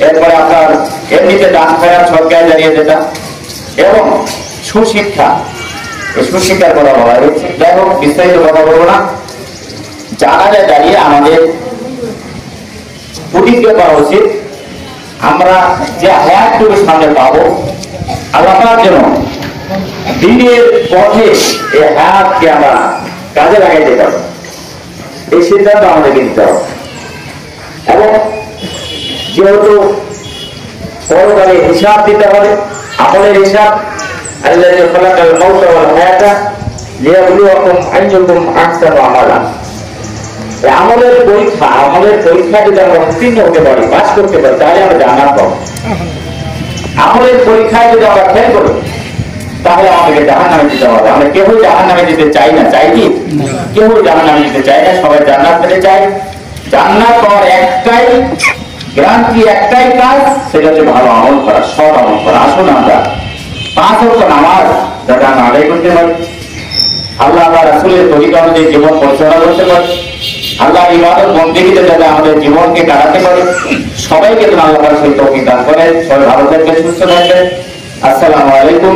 এরপরে আপনার এমনিতে দান ফেরার সরকার জানিয়ে যেটা এবং সুশিক্ষা, এই সুশিক্ষার কথা বলা হয়েছে। যাই হোক, বিস্তারিত কথা বলবো না। জানাজায় দাঁড়িয়ে আমাদের প্রতিজ্ঞা করা উচিত, আমরা যে হায়াতটুকু সামনে পাবো আল্লাহ পাক যেন দিনের পথে এই হায়াতকে আমরা কাজে লাগাইতে পারবো, এই সিদ্ধান্ত আমাদেরকে নিতে হবে। এবং যেহেতু পরকালে হিসাব দিতে হবে, আমলের হিসাব, আল্লাযী খালাকাল মাউতা ওয়াল হায়াতা লিয়াবলুয়াকুম আইয়ুকুম আহসানু আমালা। আমলের পরীক্ষা যদি আমরা উত্তীর্ণ হতে পারি, পাস করতে পারি, তাহলে আমরা জান্নাত পাবো। আমলের পরীক্ষায় যদি আমরা ফেল করি তাহলে আমাদেরকে জাহান্নামে যেতে হবে। আমরা কেউ জাহান্নামে যেতে চাই না, চাই কি? কেউ জাহান্নামে যেতে চাই না, সবাই জান্নাত পেতে চাই। জান্নাত পাওয়ার একটাই গ্যারান্টি, একটাই কাজ, সেটা হচ্ছে ভালো আমল করা, সৎ আমল করা। আসুন আমরা 5 ওয়াক্ত নামাজ যাতে আমরা আদায় করতে পারি, আল্লাহ রাসূলের তরিকা অনুযায়ী জীবন পরিচালনা করতে পারি, আল্লাহর ইবাদত বন্দেগীতে যাতে আমাদের জীবনকে কাটাতে পারি, সবাইকে আল্লাহ সেই তৌফিক দান করেন। সবাই ভালো থাকবেন, সুস্থ থাকবেন। আসসালামু আলাইকুম।